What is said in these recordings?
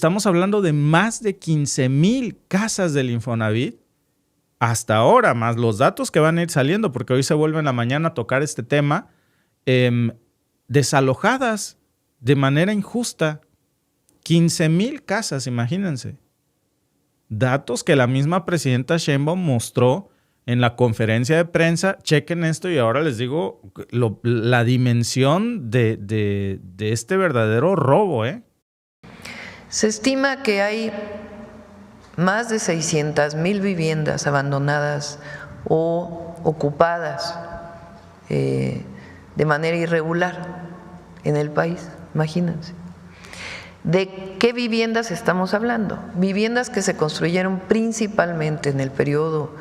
Estamos hablando de más de 15,000 casas del Infonavit hasta ahora, más los datos que van a ir saliendo, porque hoy se vuelve en la mañana a tocar este tema, desalojadas de manera injusta. 15,000 casas, imagínense. Datos que la misma presidenta Sheinbaum mostró en la conferencia de prensa. Chequen esto y ahora les digo la dimensión de este verdadero robo, ¿eh? Se estima que hay más de 600,000 viviendas abandonadas o ocupadas de manera irregular en el país, imagínense. ¿De qué viviendas estamos hablando? Viviendas que se construyeron principalmente en el periodo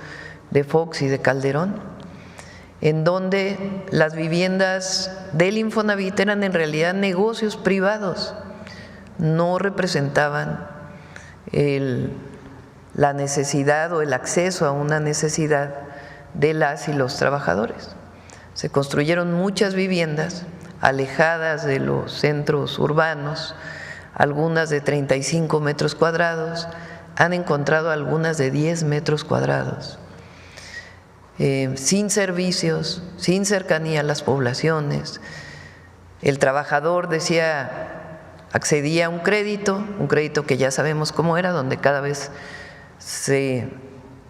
de Fox y de Calderón, en donde las viviendas del Infonavit eran en realidad negocios privados, no representaban la necesidad o el acceso a una necesidad de las y los trabajadores. Se construyeron muchas viviendas alejadas de los centros urbanos, algunas de 35 metros cuadrados, han encontrado algunas de 10 metros cuadrados, sin servicios, sin cercanía a las poblaciones. El trabajador accedía a un crédito que ya sabemos cómo era, donde cada vez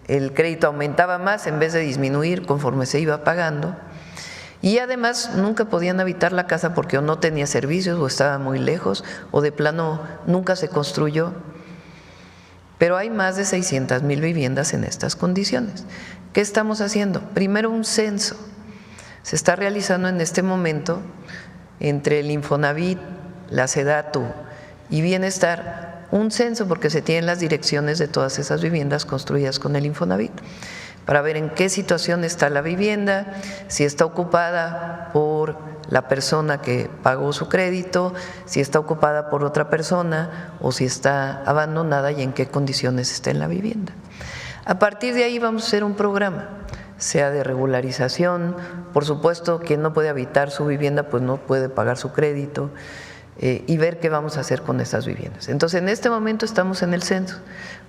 el crédito aumentaba más en vez de disminuir conforme se iba pagando, y además nunca podían habitar la casa porque o no tenía servicios o estaba muy lejos o de plano nunca se construyó. Pero hay más de 600,000 viviendas en estas condiciones. ¿Qué estamos haciendo? Primero, un censo. Se está realizando en este momento entre el Infonavit, la SEDATU y Bienestar, un censo, porque se tienen las direcciones de todas esas viviendas construidas con el Infonavit, para ver en qué situación está la vivienda, si está ocupada por la persona que pagó su crédito, si está ocupada por otra persona o si está abandonada y en qué condiciones está en la vivienda. A partir de ahí vamos a hacer un programa, sea de regularización. Por supuesto, quien no puede habitar su vivienda pues no puede pagar su crédito, y ver qué vamos a hacer con esas viviendas. Entonces, en este momento estamos en el censo.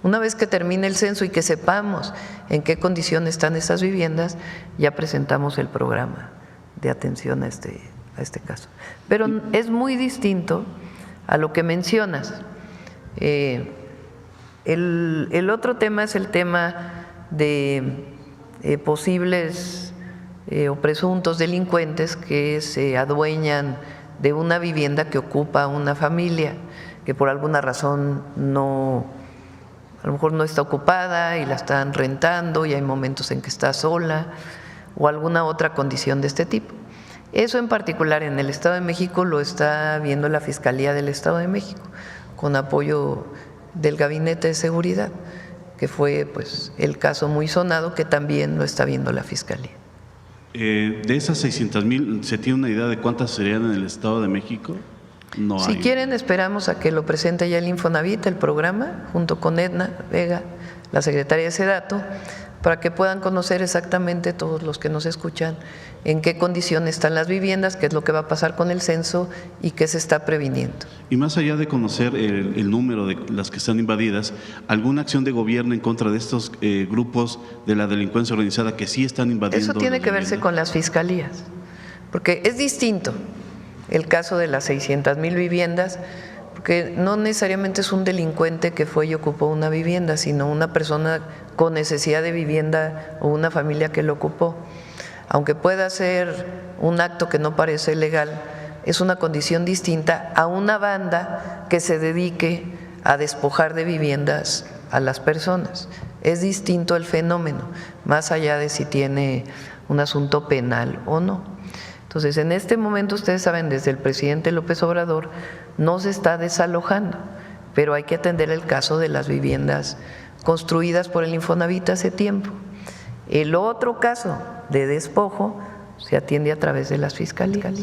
Una vez que termine el censo y que sepamos en qué condiciones están esas viviendas, ya presentamos el programa de atención a este caso. Pero es muy distinto a lo que mencionas. El otro tema es el tema de posibles o presuntos delincuentes que se adueñan de una vivienda que ocupa una familia, que por alguna razón a lo mejor no está ocupada y la están rentando y hay momentos en que está sola o alguna otra condición de este tipo. Eso en particular en el Estado de México lo está viendo la Fiscalía del Estado de México con apoyo del Gabinete de Seguridad, que fue pues el caso muy sonado que también lo está viendo la Fiscalía. De esas 600,000, ¿se tiene una idea de cuántas serían en el Estado de México? No si hay. Quieren, esperamos a que lo presente ya el Infonavit, el programa, junto con Edna Vega, la secretaria de SEDATU, para que puedan conocer exactamente todos los que nos escuchan en qué condiciones están las viviendas, qué es lo que va a pasar con el censo y qué se está previniendo. Y más allá de conocer el número de las que están invadidas, ¿alguna acción de gobierno en contra de estos grupos de la delincuencia organizada que sí están invadiendo? Eso tiene que verse con las fiscalías, porque es distinto el caso de las 600,000 viviendas, porque no necesariamente es un delincuente que fue y ocupó una vivienda, sino una persona con necesidad de vivienda o una familia que lo ocupó. Aunque pueda ser un acto que no parece legal, es una condición distinta a una banda que se dedique a despojar de viviendas a las personas. Es distinto el fenómeno, más allá de si tiene un asunto penal o no. Entonces, en este momento, ustedes saben, desde el presidente López Obrador no se está desalojando, pero hay que atender el caso de las viviendas construidas por el Infonavit hace tiempo. El otro caso de despojo se atiende a través de las fiscalías.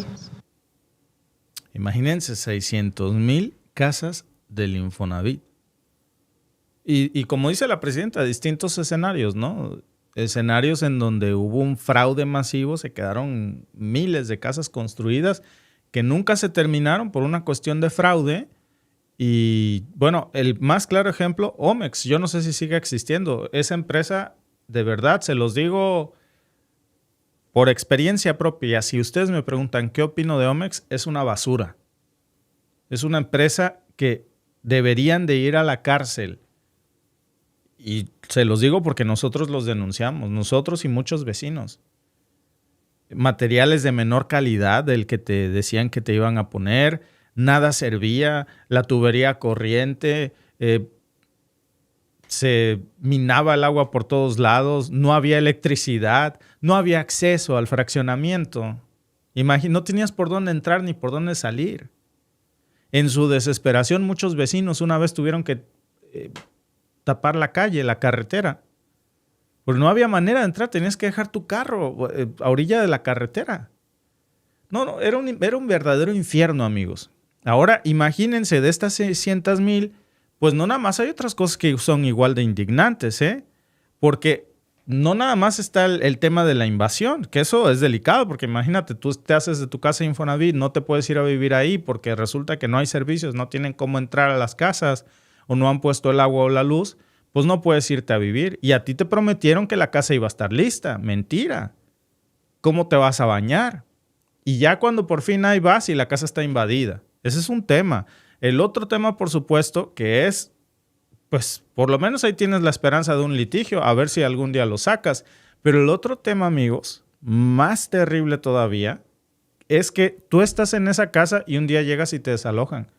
Imagínense, 600,000 casas del Infonavit. Y como dice la presidenta, distintos escenarios, ¿no? Escenarios en donde hubo un fraude masivo, se quedaron miles de casas construidas que nunca se terminaron por una cuestión de fraude, Y bueno, el más claro ejemplo, Omex. Yo no sé si sigue existiendo. Esa empresa, de verdad, se los digo por experiencia propia. Si ustedes me preguntan qué opino de Omex, es una basura. Es una empresa que deberían de ir a la cárcel. Y se los digo porque nosotros los denunciamos, nosotros y muchos vecinos. Materiales de menor calidad del que te decían que te iban a poner, nada servía, la tubería corriente, se minaba el agua por todos lados, no había electricidad, no había acceso al fraccionamiento. No tenías por dónde entrar ni por dónde salir. En su desesperación, muchos vecinos una vez tuvieron que tapar la calle, la carretera. Porque no había manera de entrar, tenías que dejar tu carro a orilla de la carretera. No, era un verdadero infierno, amigos. Ahora, imagínense, de estas 600,000, pues no nada más hay otras cosas que son igual de indignantes, ¿eh? Porque no nada más está el tema de la invasión, que eso es delicado, porque imagínate, tú te haces de tu casa Infonavit, no te puedes ir a vivir ahí porque resulta que no hay servicios, no tienen cómo entrar a las casas o no han puesto el agua o la luz, pues no puedes irte a vivir. Y a ti te prometieron que la casa iba a estar lista. Mentira. ¿Cómo te vas a bañar? Y ya cuando por fin ahí vas y la casa está invadida. Ese es un tema. El otro tema, por supuesto, que es, pues, por lo menos ahí tienes la esperanza de un litigio, a ver si algún día lo sacas. Pero el otro tema, amigos, más terrible todavía, es que tú estás en esa casa y un día llegas y te desalojan.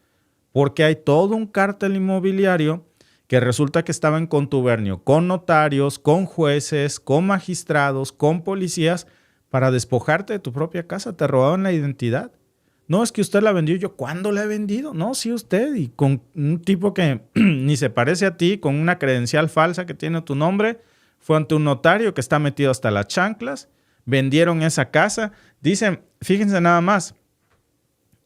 Porque hay todo un cártel inmobiliario que resulta que estaba en contubernio con notarios, con jueces, con magistrados, con policías, para despojarte de tu propia casa. Te robaban la identidad. No, es que usted la vendió. Yo, ¿cuándo la he vendido? No, sí usted. Y con un tipo que ni se parece a ti, con una credencial falsa que tiene tu nombre, fue ante un notario que está metido hasta las chanclas. Vendieron esa casa. Dicen, fíjense nada más.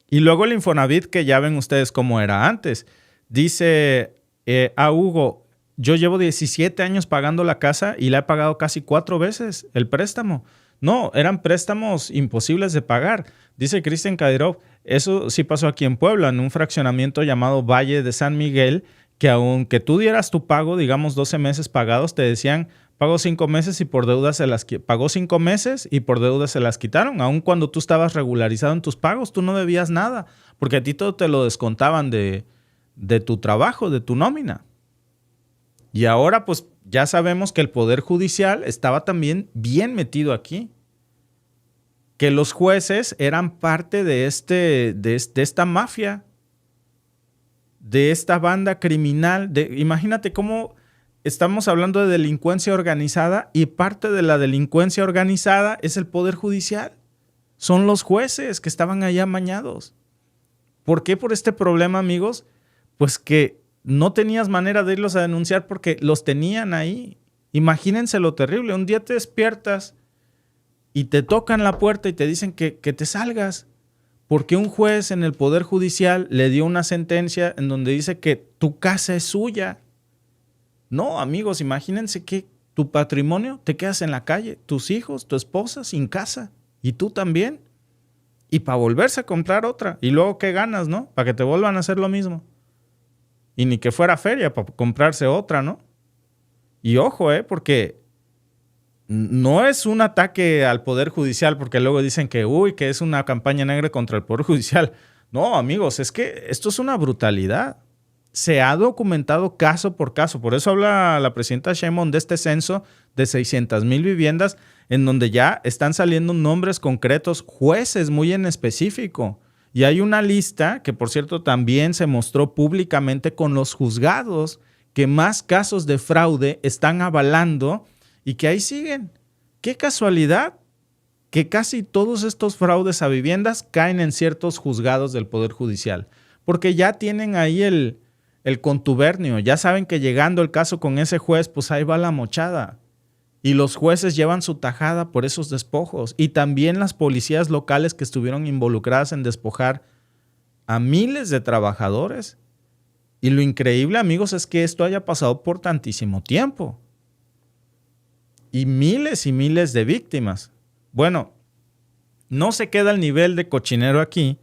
Y luego el Infonavit, que ya ven ustedes cómo era antes. Dice Hugo, yo llevo 17 años pagando la casa y la he pagado casi 4 veces el préstamo. No, eran préstamos imposibles de pagar. Dice Cristian Kadirov, eso sí pasó aquí en Puebla, en un fraccionamiento llamado Valle de San Miguel, que aunque tú dieras tu pago, digamos 12 meses pagados, te decían, pago 5 meses y por deuda pagó 5 meses y por deuda se las quitaron. Aun cuando tú estabas regularizado en tus pagos, tú no debías nada, porque a ti todo te lo descontaban de tu trabajo, de tu nómina. Y ahora pues ya sabemos que el Poder Judicial estaba también bien metido aquí. Que los jueces eran parte de esta mafia, de esta banda criminal. Imagínate cómo estamos hablando de delincuencia organizada y parte de la delincuencia organizada es el Poder Judicial. Son los jueces que estaban allá amañados. ¿Por qué por este problema, amigos? Pues que no tenías manera de irlos a denunciar porque los tenían ahí. Imagínense lo terrible. Un día te despiertas y te tocan la puerta y te dicen que te salgas porque un juez en el Poder Judicial le dio una sentencia en donde dice que tu casa es suya. No, amigos, imagínense que tu patrimonio te quedas en la calle, tus hijos, tu esposa sin casa y tú también. Y para volverse a comprar otra. Y luego, ¿qué ganas, no? Para que te vuelvan a hacer lo mismo. Y ni que fuera feria para comprarse otra, ¿no? Y ojo, porque no es un ataque al Poder Judicial, porque luego dicen que es una campaña negra contra el Poder Judicial. No, amigos, es que esto es una brutalidad. Se ha documentado caso por caso. Por eso habla la presidenta Sheinbaum de este censo de 600,000 viviendas, en donde ya están saliendo nombres concretos, jueces muy en específico. Y hay una lista que, por cierto, también se mostró públicamente con los juzgados que más casos de fraude están avalando y que ahí siguen. ¡Qué casualidad! Que casi todos estos fraudes a viviendas caen en ciertos juzgados del Poder Judicial, porque ya tienen ahí el contubernio, ya saben que llegando el caso con ese juez, pues ahí va la mochada. Y los jueces llevan su tajada por esos despojos. Y también las policías locales que estuvieron involucradas en despojar a miles de trabajadores. Y lo increíble, amigos, es que esto haya pasado por tantísimo tiempo. Y miles de víctimas. Bueno, no se queda el nivel de cochinero aquí,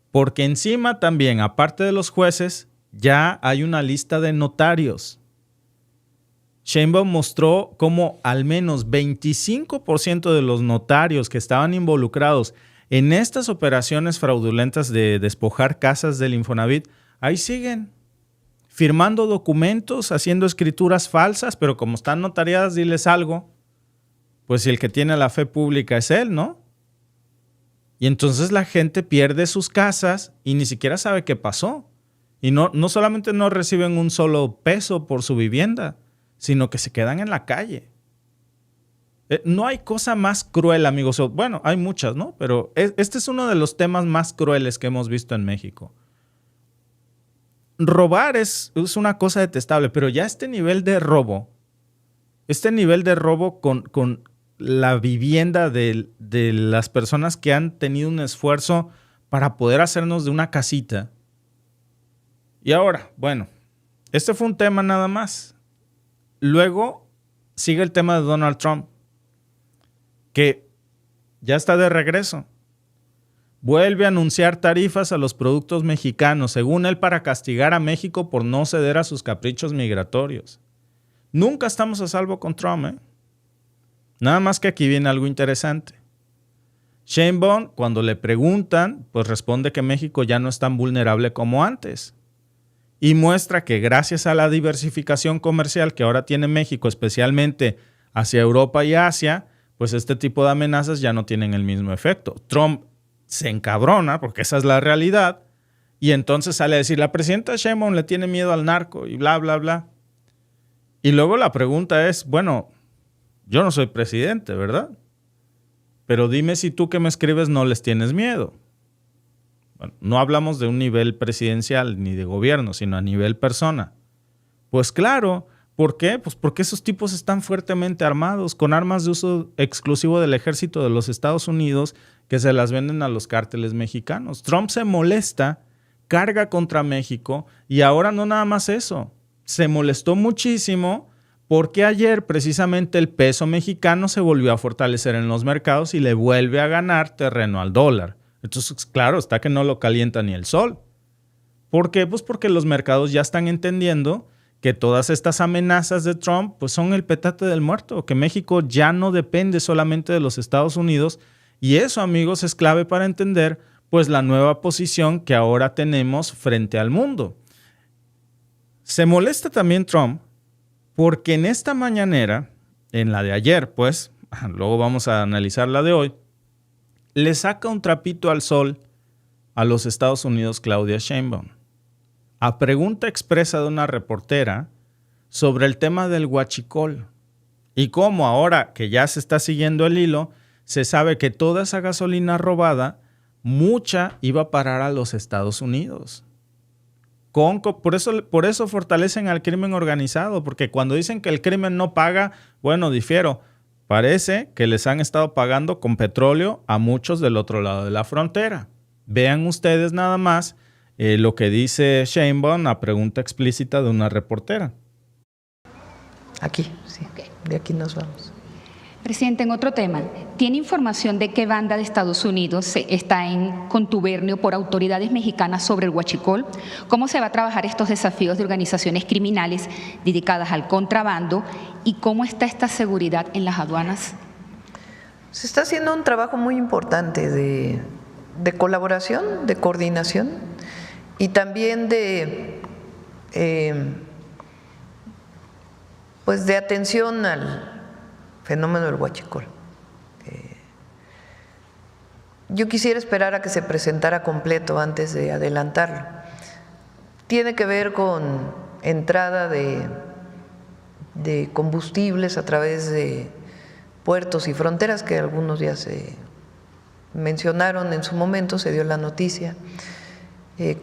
porque encima también, aparte de los jueces, ya hay una lista de notarios. Sheinbaum mostró cómo al menos 25% de los notarios que estaban involucrados en estas operaciones fraudulentas de despojar casas del Infonavit, ahí siguen, firmando documentos, haciendo escrituras falsas, pero como están notariadas, diles algo. Pues si el que tiene la fe pública es él, ¿no? Y entonces la gente pierde sus casas y ni siquiera sabe qué pasó. Y no solamente no reciben un solo peso por su vivienda, sino que se quedan en la calle. No hay cosa más cruel, amigos. Bueno, hay muchas, ¿no? Pero este es uno de los temas más crueles que hemos visto en México. Robar es una cosa detestable, pero ya este nivel de robo con la vivienda de las personas que han tenido un esfuerzo para poder hacernos de una casita. Y ahora, bueno, este fue un tema nada más. Luego sigue el tema de Donald Trump, que ya está de regreso. Vuelve a anunciar tarifas a los productos mexicanos, según él, para castigar a México por no ceder a sus caprichos migratorios. Nunca estamos a salvo con Trump, ¿eh? Nada más que aquí viene algo interesante. Sheinbaum, cuando le preguntan, pues responde que México ya no es tan vulnerable como antes. Y muestra que gracias a la diversificación comercial que ahora tiene México, especialmente hacia Europa y Asia, pues este tipo de amenazas ya no tienen el mismo efecto. Trump se encabrona, porque esa es la realidad, y entonces sale a decir, la presidenta Sheinbaum le tiene miedo al narco y bla, bla, bla. Y luego la pregunta es, bueno, yo no soy presidente, ¿verdad? Pero dime si tú que me escribes no les tienes miedo. Bueno, no hablamos de un nivel presidencial ni de gobierno, sino a nivel persona. Pues claro, ¿por qué? Pues porque esos tipos están fuertemente armados, con armas de uso exclusivo del ejército de los Estados Unidos que se las venden a los cárteles mexicanos. Trump se molesta, carga contra México y ahora no nada más eso. Se molestó muchísimo porque ayer precisamente el peso mexicano se volvió a fortalecer en los mercados y le vuelve a ganar terreno al dólar. Entonces, claro, está que no lo calienta ni el sol. ¿Por qué? Pues porque los mercados ya están entendiendo que todas estas amenazas de Trump pues son el petate del muerto, que México ya no depende solamente de los Estados Unidos. Y eso, amigos, es clave para entender pues la nueva posición que ahora tenemos frente al mundo. Se molesta también Trump porque en esta mañanera, en la de ayer, pues, luego vamos a analizar la de hoy, le saca un trapito al sol a los Estados Unidos Claudia Sheinbaum. A pregunta expresa de una reportera sobre el tema del huachicol y cómo ahora que ya se está siguiendo el hilo, se sabe que toda esa gasolina robada, mucha iba a parar a los Estados Unidos. Por eso fortalecen al crimen organizado, porque cuando dicen que el crimen no paga, bueno, difiero. Parece que les han estado pagando con petróleo a muchos del otro lado de la frontera. Vean ustedes nada más lo que dice Sheinbaum a pregunta explícita de una reportera. Aquí, sí. Okay. De aquí nos vamos. Presidente, en otro tema, ¿tiene información de qué banda de Estados Unidos está en contubernio por autoridades mexicanas sobre el huachicol? ¿Cómo se va a trabajar estos desafíos de organizaciones criminales dedicadas al contrabando? ¿Y cómo está esta seguridad en las aduanas? Se está haciendo un trabajo muy importante de colaboración, de coordinación y también de atención al fenómeno del huachicol. Yo quisiera esperar a que se presentara completo antes de adelantarlo. Tiene que ver con entrada de combustibles a través de puertos y fronteras, que algunos ya se mencionaron en su momento, se dio la noticia,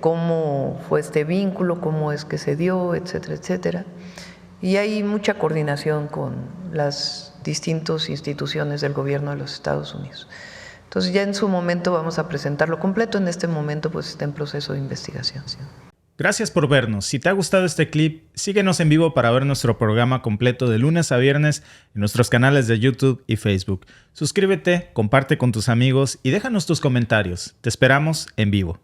cómo fue este vínculo, cómo es que se dio, etcétera, etcétera. Y hay mucha coordinación con las distintas instituciones del gobierno de los Estados Unidos. Entonces ya en su momento vamos a presentarlo completo, en este momento pues está en proceso de investigación. Gracias por vernos. Si te ha gustado este clip, síguenos en vivo para ver nuestro programa completo de lunes a viernes en nuestros canales de YouTube y Facebook. Suscríbete, comparte con tus amigos y déjanos tus comentarios. Te esperamos en vivo.